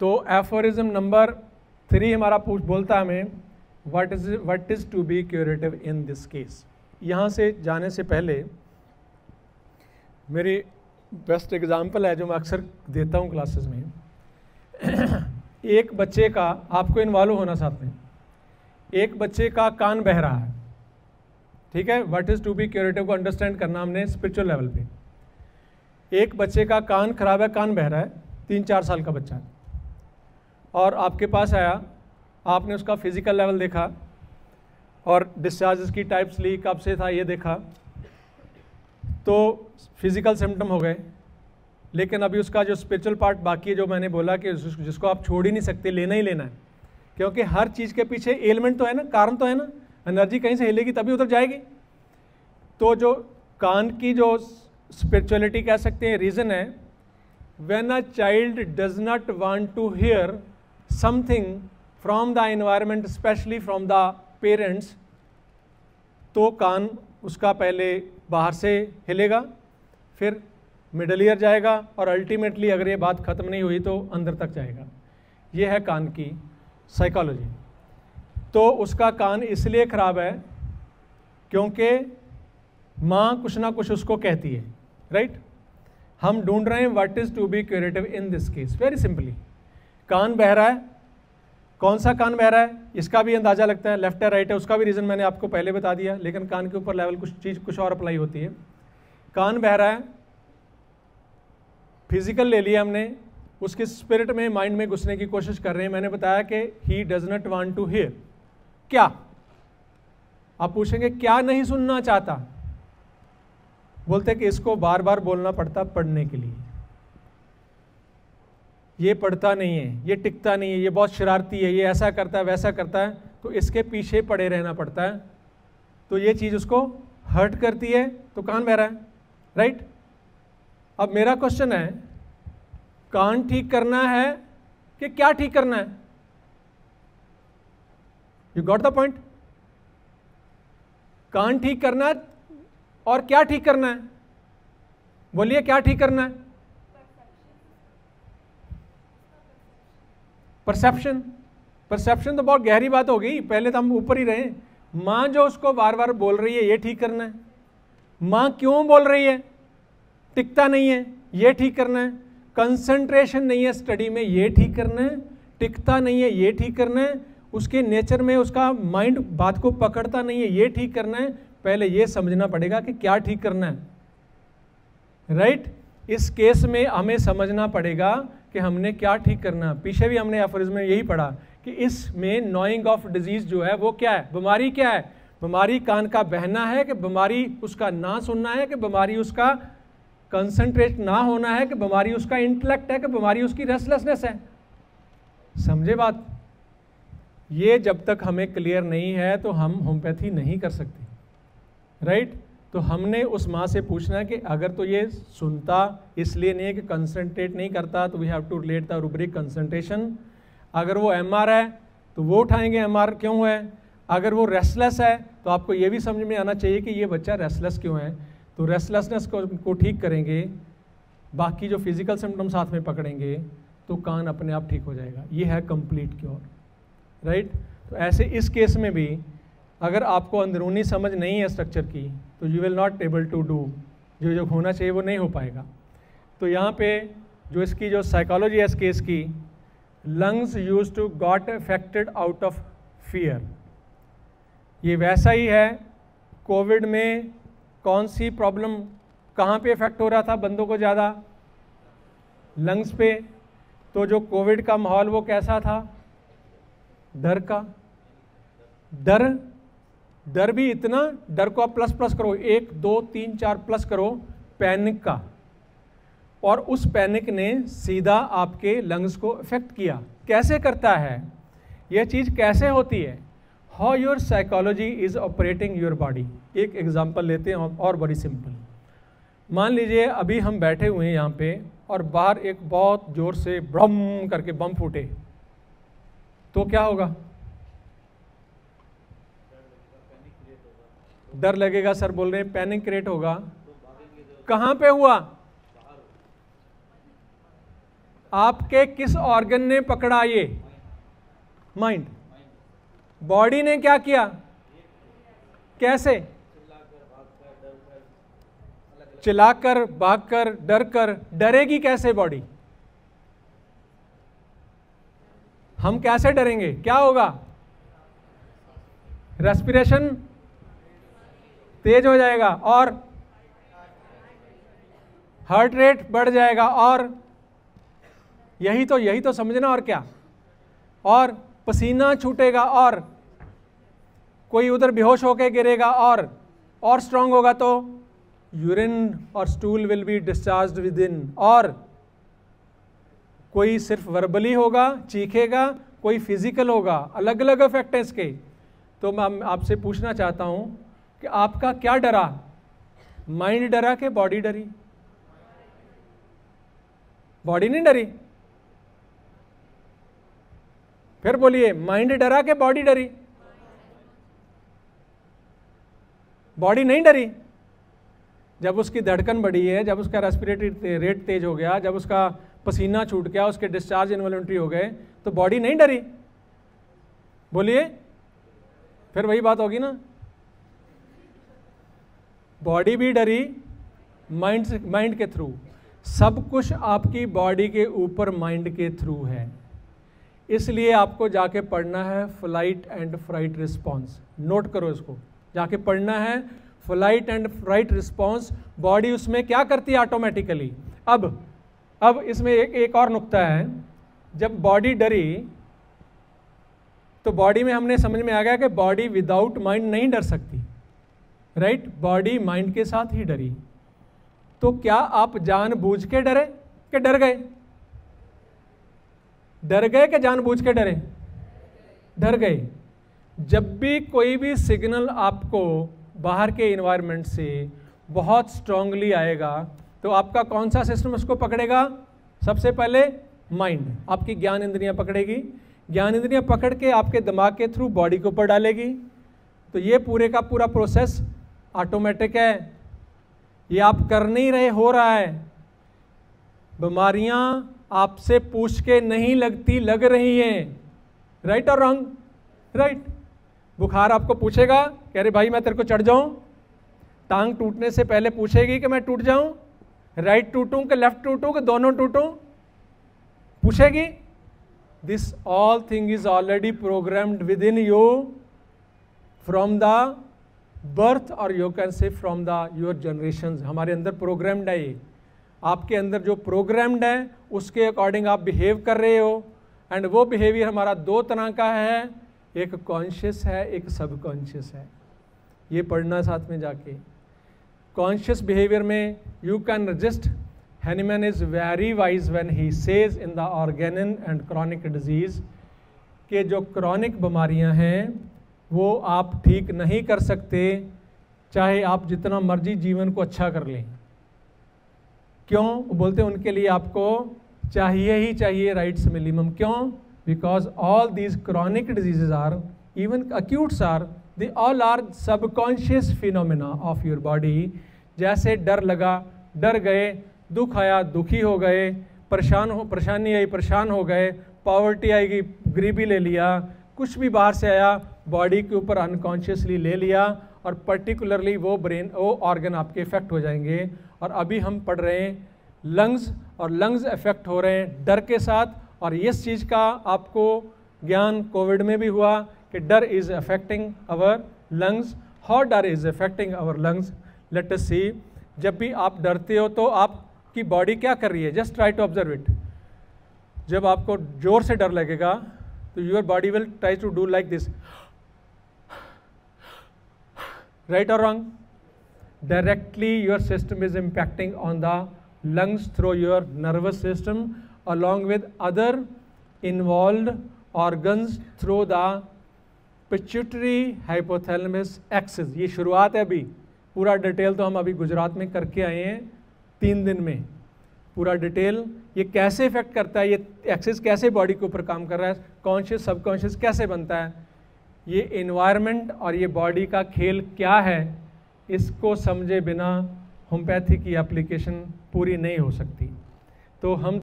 तो aphorism number 3 हमारा बोलता है हमें what is to be curative in this case. यहाँ से जाने से पहले मेरी बेस्ट एग्जाम्पल है जो मैं अक्सर देता हूँ क्लासेस में। एक बच्चे का, आपको इन्वॉल्व होना साथ में, एक बच्चे का कान बह रहा है, ठीक है। What is to be curative को अंडरस्टैंड करना हमने स्पिरिचुअल लेवल पे। एक बच्चे का कान खराब है, कान बह रहा है, 3-4 साल का बच्चा है, और आपके पास आया, आपने उसका फिजिकल लेवल देखा और डिस्चार्जेस की टाइप्स ली, कब से था ये देखा, तो फिजिकल सिम्टम हो गए। लेकिन अभी उसका जो स्पिरिचुअल पार्ट बाकी है, जो मैंने बोला कि जिसको आप छोड़ ही नहीं सकते, लेना ही लेना है, क्योंकि हर चीज़ के पीछे एलिमेंट तो है ना, कारण तो है ना, एनर्जी कहीं से हिलेगी तभी उधर जाएगी। तो जो कान की जो स्पिरिचुअलिटी कह सकते हैं रीज़न है, when a child does not want to hear something from the environment, specially from the parents, तो कान उसका पहले बाहर से हिलेगा, फिर मिडल ईयर जाएगा, और अल्टीमेटली अगर ये बात ख़त्म नहीं हुई तो अंदर तक जाएगा। ये है कान की साइकोलॉजी। तो उसका कान इसलिए ख़राब है क्योंकि माँ कुछ ना कुछ उसको कहती है, राइट। हम ढूंढ रहे हैं what is to be curative in this case. Very simply, कान बह रहा है, कौन सा कान बह रहा है इसका भी अंदाज़ा लगता है, लेफ्ट है राइट है, उसका भी रीज़न मैंने आपको पहले बता दिया, लेकिन कान के ऊपर लेवल कुछ और अप्लाई होती है। कान बह रहा है, फिजिकल ले लिया हमने, उसके स्पिरिट में, माइंड में घुसने की कोशिश कर रहे हैं। मैंने बताया कि he does not want to hear. क्या आप पूछेंगे क्या नहीं सुनना चाहता? बोलते कि इसको बार बार बोलना पड़ता पढ़ने के लिए, ये पढ़ता नहीं है, ये टिकता नहीं है, ये बहुत शरारती है, ये ऐसा करता है वैसा करता है, तो इसके पीछे पड़े रहना पड़ता है, तो ये चीज़ उसको हर्ट करती है, तो कान बह रहा है, राइट। अब मेरा क्वेश्चन है, कान ठीक करना है कि क्या ठीक करना है? You got the point? कान ठीक करना है और क्या ठीक करना है? बोलिए क्या ठीक करना है? परसेप्शन। परसेप्शन तो बहुत गहरी बात हो गई, पहले तो हम ऊपर ही रहे। माँ जो उसको बार बार बोल रही है ये ठीक करना है। माँ क्यों बोल रही है? टिकता नहीं है, ये ठीक करना है। कंसंट्रेशन नहीं है स्टडी में, ये ठीक करना है। टिकता नहीं है, ये ठीक करना है। उसके नेचर में उसका माइंड बात को पकड़ता नहीं है, ये ठीक करना है। पहले ये समझना पड़ेगा कि क्या ठीक करना है, राइट। इस केस में हमें समझना पड़ेगा कि हमने क्या ठीक करना है। पीछे भी हमने एफोरिज्म में यही पढ़ा कि इसमें नोइंग ऑफ डिजीज जो है वो क्या है, बीमारी क्या है। बीमारी कान का बहना है कि बीमारी उसका ना सुनना है, कि बीमारी उसका कंसंट्रेट ना होना है, कि बीमारी उसका इंटेलेक्ट है, कि बीमारी उसकी रेस्टलेसनेस है। समझे बात? ये जब तक हमें क्लियर नहीं है तो हम होम्योपैथी नहीं कर सकते, राइट। तो हमने उस माँ से पूछना है कि अगर तो ये सुनता इसलिए नहीं है कि कंसंट्रेट नहीं करता, तो we have to relate the rubric concentration. अगर वो एमआर है तो वो उठाएंगे एमआर क्यों है। अगर वो रेस्टलेस है तो आपको ये भी समझ में आना चाहिए कि ये बच्चा रेस्टलेस क्यों है, तो रेस्टलेसनेस को ठीक करेंगे, बाकी जो फिजिकल सिम्टम साथ में पकड़ेंगे तो कान अपने आप ठीक हो जाएगा। ये है कंप्लीट क्योर, राइट। तो ऐसे इस केस में भी अगर आपको अंदरूनी समझ नहीं है स्ट्रक्चर की, तो you will not able to do जो होना चाहिए, वो नहीं हो पाएगा। तो यहाँ पे जो इसकी जो साइकोलॉजी है इस केस की, lungs use to got affected out of fear. ये वैसा ही है, कोविड में कौन सी प्रॉब्लम कहाँ पे इफेक्ट हो रहा था बंदों को ज़्यादा? लंग्स पे। तो जो कोविड का माहौल वो कैसा था? डर का। डर भी इतना, डर को आप प्लस प्लस करो, 1 2 3 4 प्लस करो, पैनिक का। और उस पैनिक ने सीधा आपके लंग्स को इफेक्ट किया। कैसे करता है यह चीज़, कैसे होती है? How your psychology is operating your body. एक एग्जांपल लेते हैं और बड़ी सिंपल। मान लीजिए अभी हम बैठे हुए हैं यहाँ पे और बाहर एक बहुत जोर से ब्रम करके बम फूटे, तो क्या होगा? डर लगेगा। सर बोल रहे हैं पैनिक क्रिएट होगा। कहाँ पे हुआ? आपके किस ऑर्गन ने पकड़ा? ये माइंड। बॉडी ने क्या किया? कैसे? चिल्लाकर, भागकर, डर कर। डरेगी कैसे बॉडी? हम कैसे डरेंगे? क्या होगा? रेस्पिरेशन तेज हो जाएगा और हार्ट रेट बढ़ जाएगा, और यही तो समझना। और क्या? और पसीना छूटेगा, और कोई उधर बेहोश होकर गिरेगा, और स्ट्रांग होगा तो यूरिन और stool will be discharged with in. और कोई सिर्फ वर्बली होगा, चीखेगा, कोई फिजिकल होगा। अलग अलग इफेक्ट है इसके। तो मैं आपसे पूछना चाहता हूं कि आपका क्या डरा? माइंड डरा कि बॉडी डरी? बॉडी नहीं डरी। फिर बोलिए, माइंड डरा कि बॉडी डरी? बॉडी नहीं डरी। जब उसकी धड़कन बढ़ी है, जब उसका रेस्पिरेटरी रेट तेज हो गया, जब उसका पसीना छूट गया, उसके डिस्चार्ज इनवॉलंटरी हो गए, तो बॉडी नहीं डरी। बोलिए, फिर वही बात होगी ना। बॉडी भी डरी माइंड के थ्रू। सब कुछ आपकी बॉडी के ऊपर माइंड के थ्रू है। इसलिए आपको जाके पढ़ना है flight and fright response. Note करो इसको, जाके पढ़ना है flight and fright response. Body उसमें क्या करती है ऑटोमेटिकली। अब इसमें एक और नुक्ता है। जब बॉडी डरी तो बॉडी में हमने समझ में आ गया कि बॉडी विदाउट माइंड नहीं डर सकती, राइट? बॉडी माइंड के साथ ही डरी। तो क्या आप जानबूझ के डरे कि डर गए? डर गए कि जानबूझ के डरे? डर गए। जब भी कोई भी सिग्नल आपको बाहर के एनवायरनमेंट से बहुत स्ट्रांगली आएगा तो आपका कौन सा सिस्टम उसको पकड़ेगा? सबसे पहले माइंड, आपकी ज्ञान इंद्रियां पकड़ेगी। ज्ञान इंद्रियां पकड़ के आपके दिमाग के थ्रू बॉडी के ऊपर डालेगी। तो ये पूरे का पूरा प्रोसेस ऑटोमेटिक है। ये आप कर नहीं रहे, हो रहा है। बीमारियां आपसे पूछ के नहीं लगती, लग रही हैं। राइट और रॉन्ग? राइट। बुखार आपको पूछेगा कि अरे भाई मैं तेरे को चढ़ जाऊं? टांग टूटने से पहले पूछेगी कि मैं टूट जाऊं, राइट टूटूं कि लेफ्ट टूटूं कि दोनों टूटूं? पूछेगी। This all thing is already programmed with in you from the birth, और you can say from the your generation. हमारे अंदर प्रोग्राम्ड है। ये आपके अंदर जो प्रोग्राम्ड है उसके अकॉर्डिंग आप बिहेव कर रहे हो। एंड वो बिहेवियर हमारा दो तरह का है, एक कॉन्शियस है, एक सबकॉन्शियस है। ये पढ़ना साथ में जाके। कॉन्शियस बिहेवियर में you can resist. Hahnemann is very wise when he says in the Organon and chronic disease के जो क्रॉनिक बीमारियां हैं वो आप ठीक नहीं कर सकते, चाहे आप जितना मर्जी जीवन को अच्छा कर लें। क्यों बोलते हैं? उनके लिए आपको चाहिए ही चाहिए राइट्स मिनिमम। क्यों? Because all these chronic diseases are, even acutes are, they all are subconscious phenomena of your body. जैसे डर लगा, डर गए, दुख आया, दुखी हो गए, परेशानी आई, परेशान हो गए, पॉवर्टी आएगी, गरीबी ले लिया, कुछ भी बाहर से आया बॉडी के ऊपर अनकॉन्शियसली ले लिया, और पर्टिकुलरली वो ऑर्गन आपके इफेक्ट हो जाएंगे। और अभी हम पढ़ रहे हैं लंग्स, और लंग्स इफेक्ट हो रहे हैं डर के साथ। और इस चीज़ का आपको ज्ञान कोविड में भी हुआ कि डर is affecting our lungs. How डर is affecting our lungs, let us see. जब भी आप डरते हो तो आपकी बॉडी क्या कर रही है? Just try to observe it. जब आपको जोर से डर लगेगा तो your body will try to do like this, right और wrong? Directly your system is impacting on the lungs through your nervous system along with other involved organs through the pituitary hypothalamus axis। ये शुरुआत है, अभी पूरा detail तो हम अभी गुजरात में करके आए हैं 3 दिन में। पूरा डिटेल ये कैसे इफेक्ट करता है, ये एक्सिस कैसे बॉडी के ऊपर काम कर रहा है, कॉन्शियस सबकॉन्शियस कैसे बनता है, ये एनवायरनमेंट और ये बॉडी का खेल क्या है, इसको समझे बिना होम्योपैथी की एप्लीकेशन पूरी नहीं हो सकती। तो हम